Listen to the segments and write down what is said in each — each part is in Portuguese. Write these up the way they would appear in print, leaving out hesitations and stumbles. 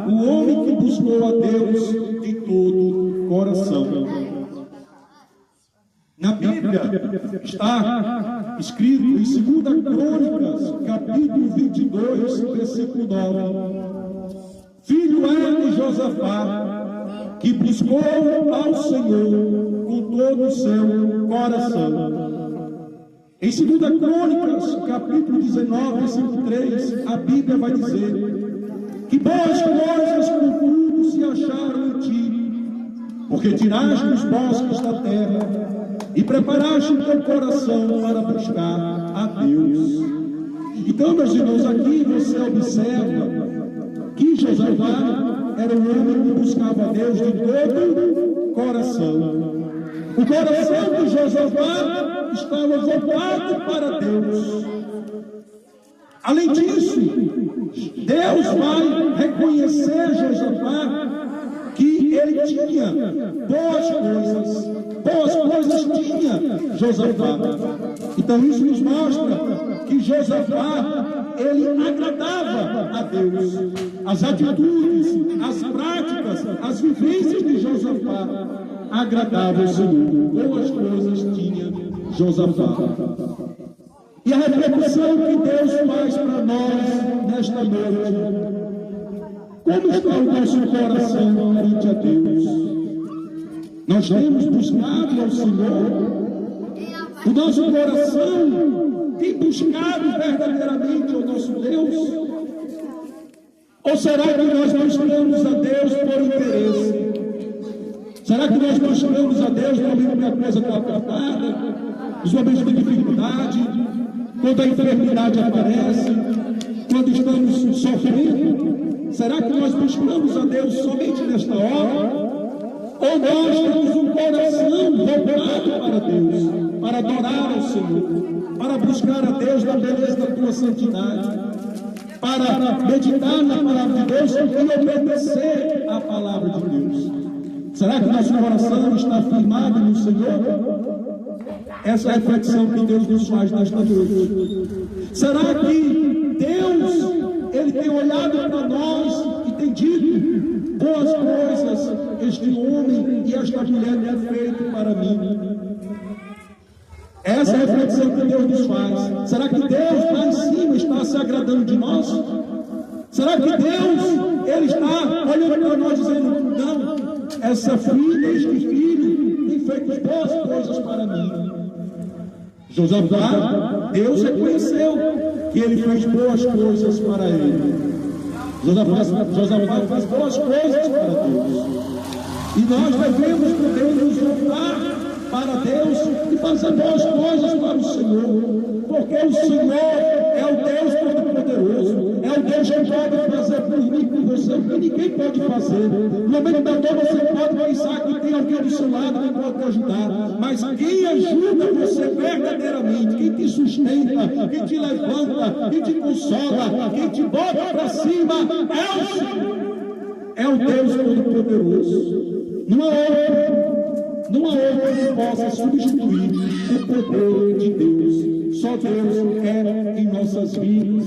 o homem que buscou a Deus de todo o coração. Na Bíblia está escrito em 2 Crônicas, capítulo 22, versículo 9. Filho é de Josafá, que buscou ao Senhor com todo o seu coração. Em 2 Crônicas, capítulo 19, versículo 3, a Bíblia vai dizer que boas coisas por tudo se acharam em ti, porque tiraste os bosques da terra e preparaste o teu coração para buscar a Deus. Então, meus irmãos, aqui você observa que Josafá era um homem que buscava a Deus de todo o coração. O coração de Josafá estava voltado para Deus. Além disso, Deus vai reconhecer Josafá que ele tinha boas coisas. Boas coisas tinha Josafá. Então isso nos mostra que Josafá, ele agradava a Deus. As atitudes, as práticas, as vivências de Josafá agradavam o Senhor. Boas coisas tinha Josafá. E a reflexão que Deus faz para nós nesta noite: como está o nosso coração perante a Deus? Nós temos buscado ao Senhor? O nosso coração tem buscado verdadeiramente ao nosso Deus? Ou será que nós buscamos a Deus por interesse? Será que nós buscamos a Deus no momento que a coisa está apertada, nos momentos de dificuldade, quando a enfermidade aparece, quando estamos sofrendo? Será que nós buscamos a Deus somente nesta hora? Ou nós temos um coração voltado para Deus, para adorar ao Senhor, para buscar a Deus na beleza da tua santidade, para meditar na palavra de Deus e obedecer à palavra de Deus? Será que nosso coração está firmado no Senhor? Essa é a reflexão que Deus nos faz nesta noite. Será que Deus, Ele tem olhado para nós e tem dito: boas coisas este homem e esta mulher têm feito para mim? Essa é a reflexão que Deus nos faz. Será que Deus lá em cima está se agradando de nós? Será que Deus, Ele está olhando para nós dizendo: não, essa filha, este filho tem feito boas coisas para mim? Josafá, Deus reconheceu que ele fez boas coisas para ele. Josafá fez boas coisas para Deus. E nós devemos também nos voltar para Deus e fazer boas coisas para o Senhor. Porque o Senhor é o Deus Todo-Poderoso. É o Deus que pode fazer por mim e por você o que ninguém pode fazer. No momento da dor você pode pensar que tem alguém do seu lado que pode te ajudar. Mas quem ajuda você verdadeiramente, quem te sustenta, quem te levanta, quem te consola, quem te bota para cima, é o Senhor. É o Deus Todo-Poderoso. Não há outro que possa substituir o poder de Deus. Só Deus é em nossas vidas.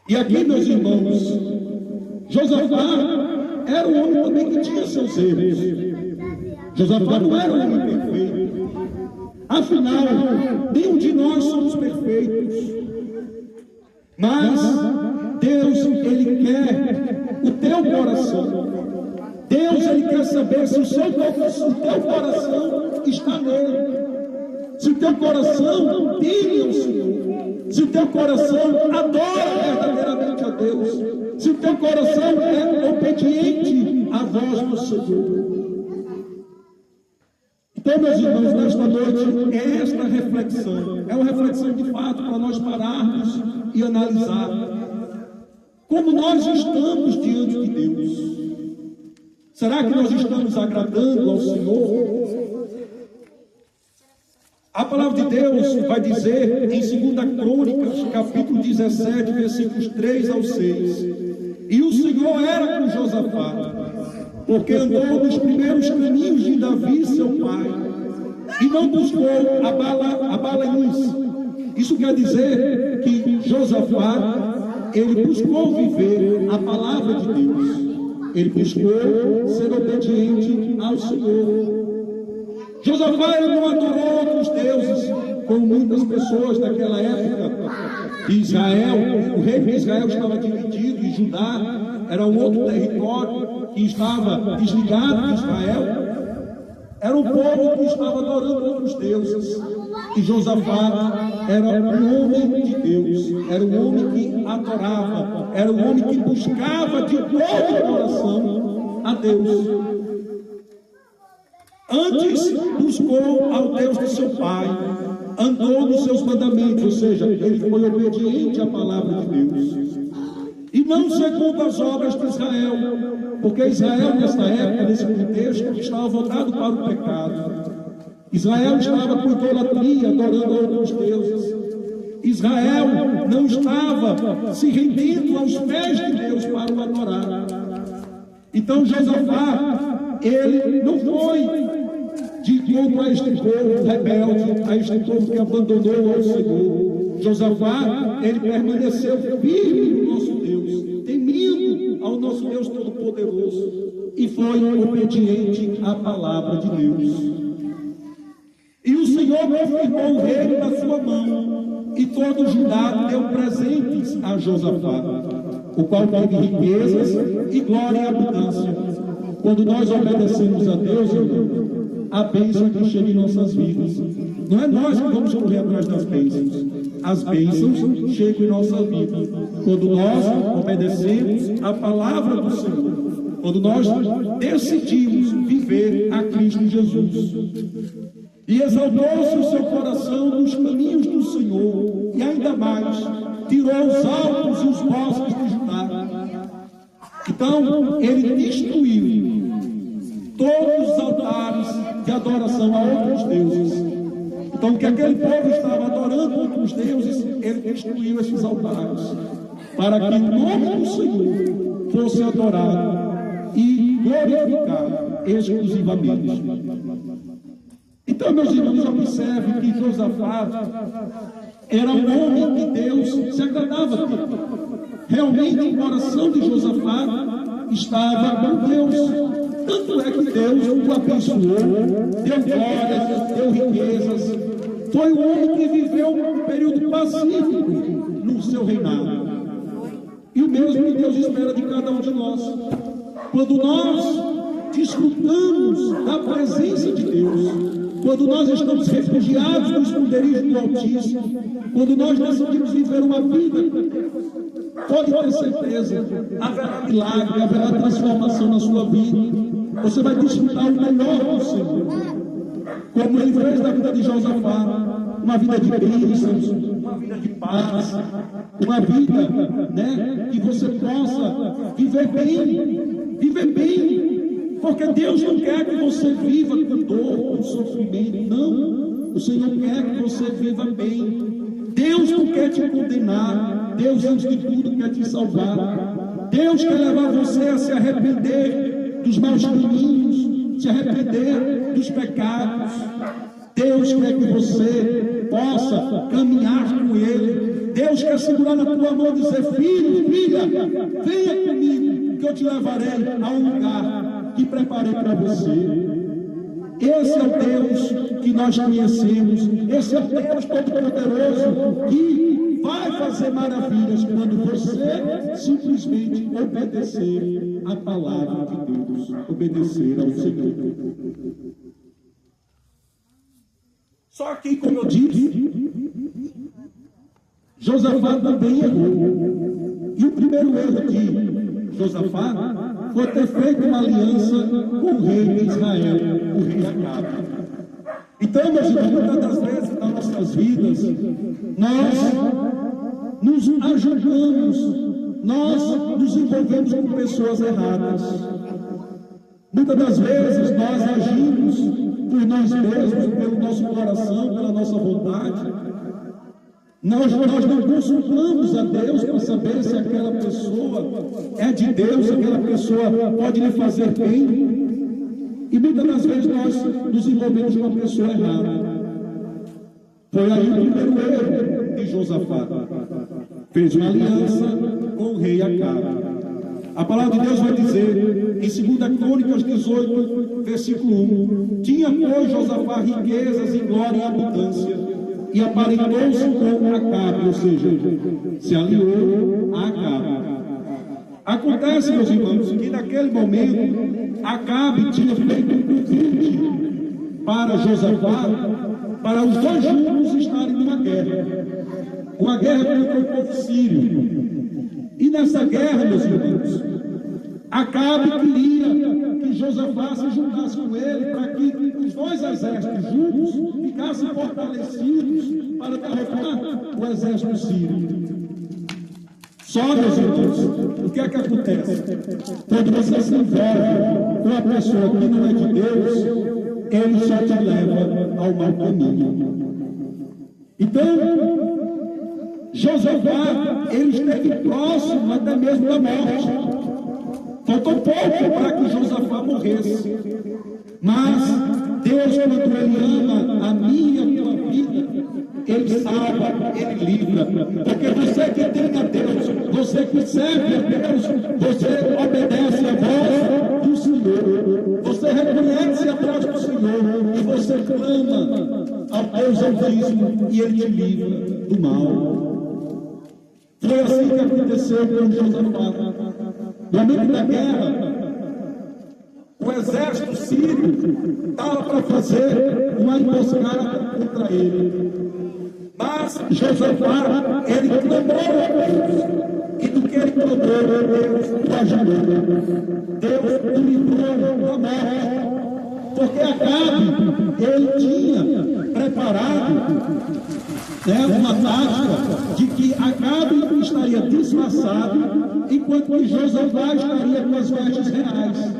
E aqui, meus irmãos, Josafá era um homem também que tinha seus erros. Josafá não era um homem perfeito. Afinal, nenhum de nós somos perfeitos. Mas Deus, Ele quer o teu coração. Deus, Ele quer saber se o teu coração está nele. Se o teu coração teme ao Senhor. Se o teu coração adora verdadeiramente a Deus. Se o teu coração é obediente à voz do Senhor. Então, meus irmãos, nesta noite é esta reflexão. É uma reflexão de fato para nós pararmos e analisar como nós estamos diante de Deus. Será que nós estamos agradando ao Senhor? A palavra de Deus vai dizer em 2 Crônicas, capítulo 17, versículos 3 ao 6. E o Senhor era com Josafá, porque andou nos primeiros caminhos de Davi, seu pai, e não buscou a Baalins. Isso quer dizer que Josafá ele buscou viver a palavra de Deus. Ele buscou ser obediente ao Senhor. Josafá ele não adorou outros deuses, como muitas pessoas daquela época. Israel, o rei de Israel estava dividido, e Judá era um outro território que estava desligado de Israel. Era um povo que estava adorando outros deuses. E Josafá era um homem de Deus, era um homem que adorava, era um homem que buscava de todo o coração a Deus. Antes buscou ao Deus de seu pai, andou nos seus mandamentos, ou seja, ele foi obediente à palavra de Deus. E não segundo as obras de Israel, porque Israel, nessa época, nesse contexto, estava voltado para o pecado. Israel estava com idolatria, adorando outros deuses. Israel não estava se rendendo aos pés de Deus para o adorar. Então Josafá, ele não foi de encontro a este povo rebelde, a este povo que abandonou ao Senhor. Josafá, ele permaneceu firme no nosso Deus, temindo ao nosso Deus Todo-Poderoso, e foi obediente à palavra de Deus. E o Senhor confirmou o reino na sua mão, e todo Judá deu presentes a Josafá, o qual teve riquezas e glória e abundância. Quando nós obedecemos a Deus, a bênção que chega em nossas vidas. Não é nós que vamos correr atrás das bênçãos. As bênçãos chegam em nossa vida quando nós obedecemos a palavra do Senhor, quando nós decidimos viver a Cristo Jesus. E exaltou-se o seu coração nos caminhos do Senhor, e ainda mais, tirou os altos e os bosques de Judá. Então, ele destruiu todos os altares de adoração a outros deuses. Então, que aquele povo estava adorando outros deuses, ele destruiu esses altares, para que o nome do Senhor fosse adorado e glorificado exclusivamente. Então, meus irmãos, observe que Josafá era um homem que Deus se agradava dele. Realmente o coração de Josafá estava com Deus. Tanto é que Deus o abençoou, deu glórias, deu riquezas. Foi um homem que viveu um período pacífico no seu reinado. E o mesmo que Deus espera de cada um de nós. Quando nós desfrutamos da presença de Deus, quando nós estamos refugiados no esconderijo do Altíssimo, quando nós decidimos viver uma vida, pode ter certeza, haverá milagre, haverá transformação na sua vida. Você vai desfrutar o melhor do Senhor, como ele fez na vida de Josafá, uma vida de bênçãos, uma vida de paz, uma vida, que você possa viver bem, porque Deus não quer que você viva com dor, com sofrimento, não. O Senhor quer que você viva bem. Deus não quer te condenar. Deus, antes de tudo, quer te salvar. Deus quer levar você a se arrepender dos maus caminhos, se arrepender dos pecados. Deus quer que você possa caminhar com Ele. Deus quer segurar na tua mão e dizer: filho, filha, venha comigo, que eu te levarei a um lugar que preparei para você. Esse é o Deus que nós conhecemos. Esse é o Deus Todo-Poderoso que vai fazer maravilhas quando você simplesmente obedecer a palavra de Deus, obedecer ao Senhor. Só que, como eu disse, Josafá também errou. E o primeiro erro de Josafá foi ter feito uma aliança com o rei de Israel, o rei Acabe. Então, meus irmãos, muitas das vezes nas nossas vidas, nós nos ajudamos, nós nos envolvemos com pessoas erradas. Muitas das vezes nós agimos por nós mesmos, pelo nosso coração, pela nossa vontade. Nós não consultamos a Deus para saber se aquela pessoa é de Deus, se aquela pessoa pode lhe fazer bem. E muitas das vezes nós nos envolvemos com a pessoa errada. Foi aí o primeiro erro de Josafá. fez uma aliança com o rei Acabe. A palavra de Deus vai dizer, em 2 Crônicas 18, versículo 1, tinha, pois, Josafá riquezas e glória e abundância, e aparentou-se com Acabe, ou seja, se aliou a Acabe. Acontece, meus irmãos, que naquele momento, Acabe tinha feito um convite para Josafá, para os dois juntos estarem numa guerra. Uma guerra contra o povo sírio. E nessa guerra, meus irmãos, Acabe queria que Josafá se juntasse com ele para que os dois exércitos juntos ficassem fortalecidos para derrotar o exército sírio. Só, meus irmãos, o que é que acontece? Quando você se envolve com uma pessoa que não é de Deus, ele só te leva ao mau caminho. Então, Josafá, ele esteve próximo até mesmo da morte. Faltou pouco para que Josafá morresse. Mas Deus, quando Ele ama a minha e a tua vida, Ele salva, Ele livra. Porque você que tem a Deus, você que serve a Deus, você obedece a voz do Senhor. Você reconhece a voz do Senhor e você clama ao Deus Altíssimo e Ele te livra do mal. Foi assim que aconteceu com Josafá. No momento da guerra, o exército sírio estava para fazer uma emboscada contra ele. Mas Josafá, ele clamou a Deus. E do que ele clamou, Deus o ajudou. Deus o livrou da morte. Porque Acabe, ele tinha preparado uma tática de que Acabe estaria disfarçado, enquanto que Josafá estaria com as vestes reais.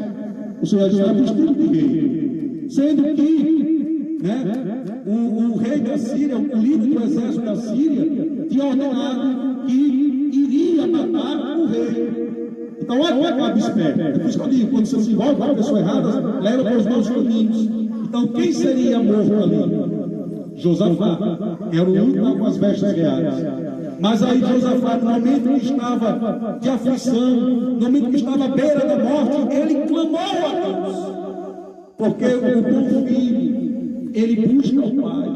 O Senhor está vestido de rei. Sendo que o rei da Síria, o líder do exército da Síria, tinha ordenado que iria matar o rei. Então, olha o Acabe esperto. É por isso que eu digo, quando você se envolve com a pessoa errada, leva para os maus caminhos. Então, quem seria morto ali? Josafá, era o único com as vestes reais. Mas aí Josafá, no momento que estava de aflição, no momento que estava à beira da morte, ele clamou a Deus. Porque o bom filho, ele busca o Pai.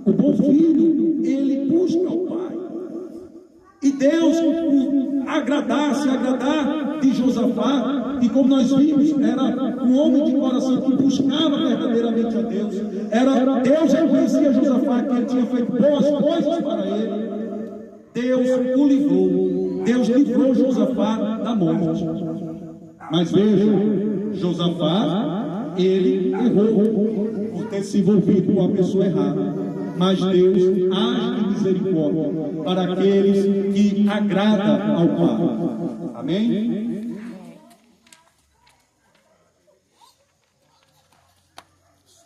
O bom filho, ele busca o Pai. E Deus, por agradar de Josafá, e como nós vimos, era um homem de coração que buscava verdadeiramente a Deus. Deus reconhecia Josafá que ele tinha feito boas coisas para ele. Deus o livrou. Deus livrou Josafá da morte. Mas veja, Josafá, ele errou por ter se envolvido com a pessoa errada. Mas Deus age de misericórdia para aqueles que agradam ao Pai. Amém?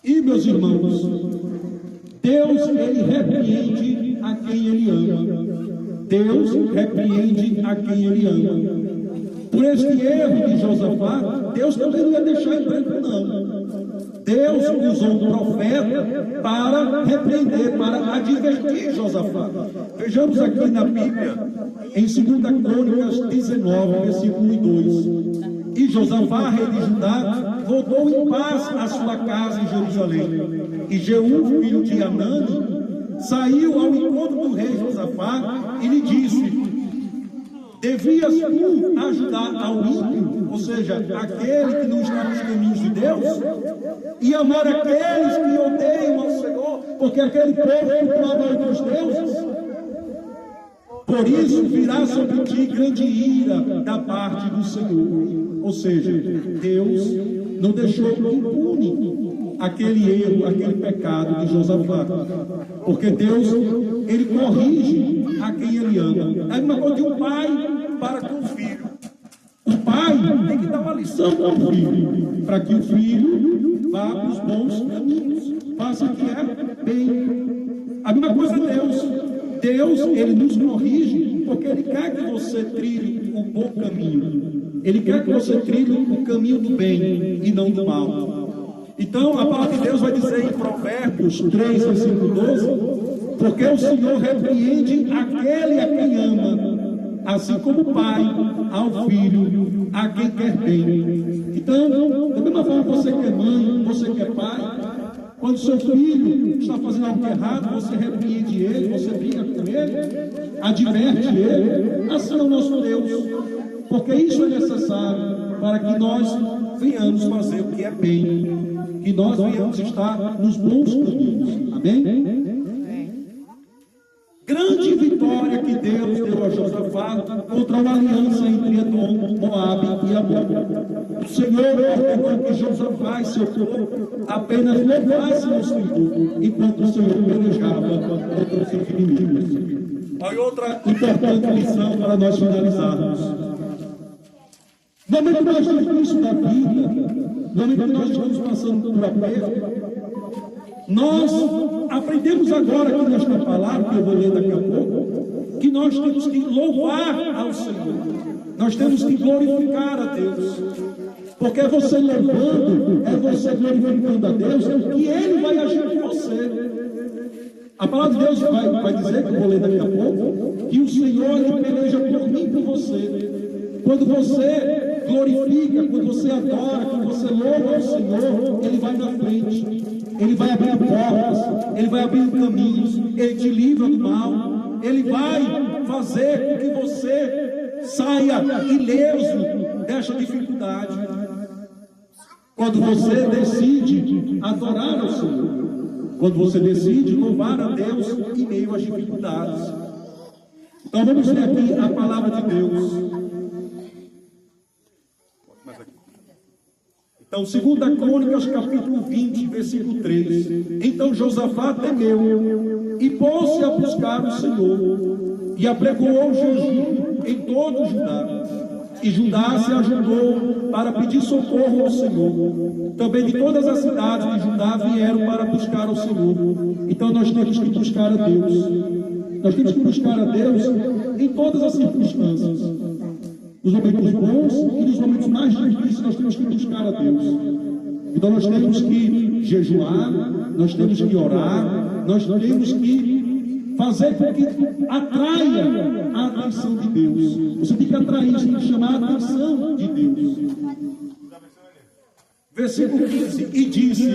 E, meus irmãos, Deus, ele repreende a quem ele ama. Deus repreende a quem ele ama. Por este erro de Josafá, Deus também não ia deixar em branco, não. Deus usou um profeta para repreender, para advertir Josafá. Vejamos aqui na Bíblia, em 2 Crônicas 19, versículo 1 e 2. E Josafá, rei de Judá, voltou em paz à sua casa em Jerusalém. E Jeú, filho de Hanani, saiu ao encontro do rei Josafá e lhe disse: devias tu ajudar ao ímpio, ou seja, aquele que não está nos caminhos de Deus, e amar aqueles que odeiam ao Senhor, porque aquele povo cultuava os teus deuses? Por isso virá sobre ti grande ira da parte do Senhor. Ou seja, Deus não deixou impune aquele erro, aquele pecado de Josafá, porque Deus, ele corrige a quem ele ama. É uma coisa de um pai para com o filho. O pai tem que dar uma lição para o filho, para que o filho vá para os bons caminhos, faça o que é bem. A mesma coisa é Deus. Deus, ele nos corrige porque ele quer que você trilhe o bom caminho. Ele quer que você trilhe o caminho do bem e não do mal. Então, a palavra de Deus vai dizer em Provérbios 3, versículo 12: porque o Senhor repreende aquele a quem ama, assim como o pai ao filho, a quem quer bem. Então, da mesma forma, você que é mãe, você que é pai, quando seu filho está fazendo algo errado, você repreende ele, você briga com ele, adverte ele. Assim é o nosso Deus, porque isso é necessário para que nós venhamos fazer o que é bem, que nós venhamos estar nos bons caminhos. Amém? Grande vitória que Deus deu a Josafá contra uma aliança entre Edom, Moabe e Amon. O Senhor ordenou que Josafá e seu povo apenas levassem o Senhor, enquanto o Senhor pelejava contra os seus inimigos. Olha outra importante lição para nós finalizarmos. No momento mais difícil da vida, no momento que nós estamos passando por aperto, nós aprendemos agora aqui nesta palavra, que eu vou ler daqui a pouco, que nós temos que louvar ao Senhor, nós temos que glorificar a Deus, porque é você louvando, é você glorificando a Deus, que Ele vai agir com você. A palavra de Deus vai dizer, que eu vou ler daqui a pouco, que o Senhor Ele peleja por mim e por você. Quando você glorifica, quando você adora, quando você louva ao Senhor, Ele vai na frente, Ele vai abrir portas, Ele vai abrir caminhos, Ele te livra do mal, Ele vai fazer com que você saia ileso desta dificuldade. Quando você decide adorar ao Senhor, quando você decide louvar a Deus em meio às dificuldades. Então vamos ler aqui a palavra de Deus. Então, 2 Crônicas, capítulo 20, versículo 3. Então Josafá temeu e pôs-se a buscar o Senhor e apregoou jejum em todo o Judá. E Judá se ajudou para pedir socorro ao Senhor. Também de todas as cidades de Judá vieram para buscar ao Senhor. Então nós temos que buscar a Deus. Nós temos que buscar a Deus em todas as circunstâncias. Nos momentos bons e nos momentos mais difíceis, nós temos que buscar a Deus. Então nós temos que jejuar, nós temos que orar, nós temos que fazer com que atraia a atenção de Deus. Você tem que atrair, você tem que chamar a atenção de Deus. Versículo 15, e disse: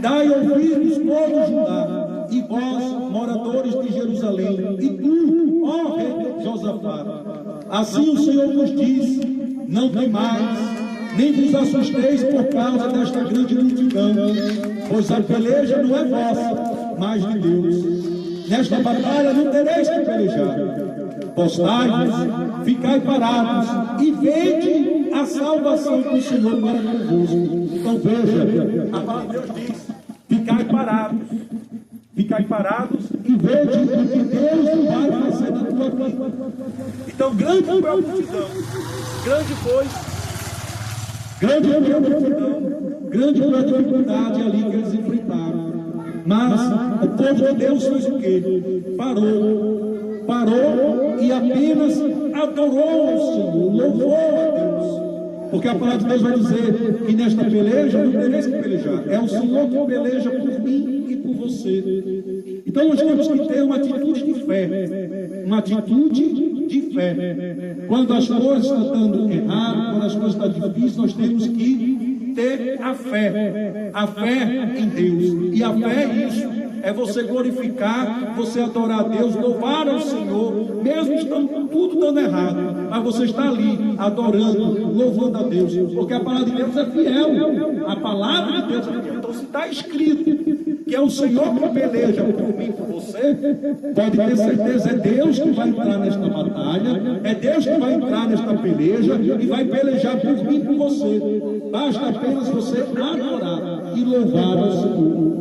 dai ouvidos todo Judá, e vós, moradores de Jerusalém, e tu, ó rei Josafá, assim o Senhor vos diz: não temais, nem vos assusteis por causa desta grande multidão, pois a peleja não é vossa, mas de Deus. Nesta batalha não tereis que pelejar. Postai-vos, ficai parados, e vede a salvação do Senhor para convosco. Então veja, a palavra de Deus diz: ficai parados e vede o que Deus vai fazer na tua vida. Então grande foi a multidão, grande foi a dificuldade ali que eles enfrentaram. Mas o povo de Deus fez o quê? Parou e apenas adorou ao Senhor, louvou a Deus. Porque a palavra de Deus vai dizer que nesta peleja não tereis que pelejar. É o Senhor que peleja por mim e por você. Então nós temos que ter uma atitude de fé. Uma atitude de fé. Quando as coisas estão dando errado, quando as coisas estão difíceis, nós temos que ter a fé em Deus. E a fé é isso, é você glorificar, você adorar a Deus, louvar ao Senhor, mesmo estando tudo dando errado, mas você está ali adorando, louvando a Deus, porque a palavra de Deus é fiel, a palavra de Deus é fiel. Então se está escrito que é o Senhor que peleja por mim, por você, pode ter certeza, é Deus que vai entrar nesta batalha, é Deus que vai entrar nesta peleja e vai pelejar por mim e por você. Basta apenas você adorar e louvar ao Senhor.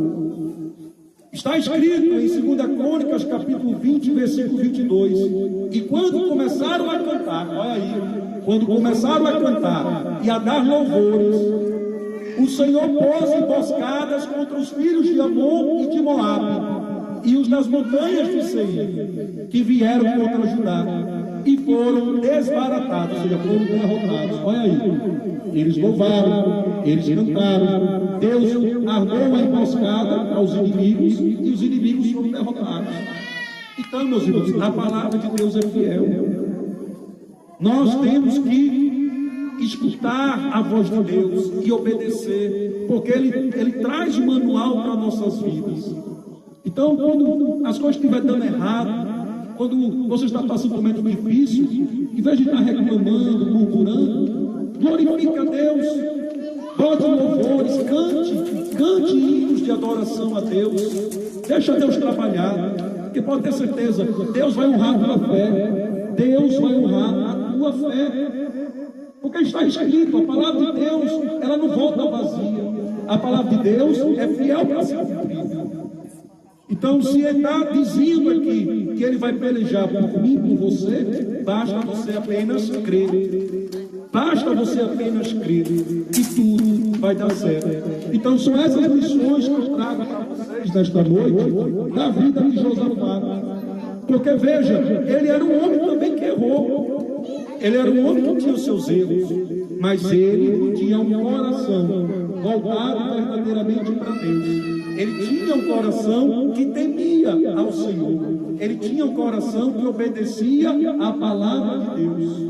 Está escrito em 2 Crônicas, capítulo 20, versículo 22. E quando começaram a cantar, olha aí, quando começaram a cantar e a dar louvores, o Senhor pôs emboscadas contra os filhos de Amon e de Moabe, e os das montanhas de Seir, que vieram contra Judá, e foram desbaratados, ou seja, foram derrotados. Olha aí, eles louvaram, eles cantaram, Deus armou uma emboscada aos inimigos, e os inimigos foram derrotados. Então, meus irmãos, a palavra de Deus é fiel. Nós temos que escutar a voz de Deus e obedecer, porque Ele traz manual para nossas vidas. Então, quando as coisas estiverem dando errado, quando você está passando por um momento difícil, em vez de estar reclamando, murmurando, glorifique a Deus, bote louvores, cante hinos de adoração a Deus, deixa Deus trabalhar, porque pode ter certeza, Deus vai honrar a tua fé, Deus vai honrar a tua fé, porque está escrito, a palavra de Deus, ela não volta vazia, a palavra de Deus é fiel para ser cumprida. Então, se Ele está dizendo aqui que Ele vai pelejar por mim, por você, basta você apenas crer. Basta você apenas crer e tudo vai dar certo. Então, são essas lições que eu trago para vocês nesta noite, da vida de Josafá. Porque, veja, ele era um homem também que errou. Ele era um homem que tinha os seus erros, mas ele tinha um coração voltado verdadeiramente para Deus. Ele tinha um coração que temia ao Senhor. Ele tinha um coração que obedecia à palavra de Deus.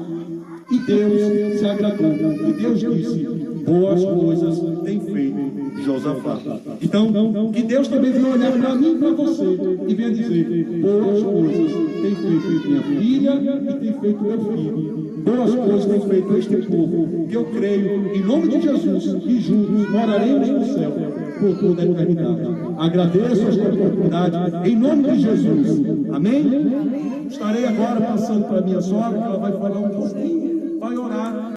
E Deus se agradou. E Deus disse: boas coisas tem feito Josafá. Então, que Deus também venha olhar para mim e para você e venha dizer: boas coisas tem feito minha filha e tem feito meu filho. Boas coisas tem feito este povo. Que eu creio, em nome de Jesus, e juntos moraremos no céu por toda a eternidade. Agradeço esta oportunidade em nome de Jesus. Amém? Estarei agora passando para minha sogra, que ela vai falar um pouquinho.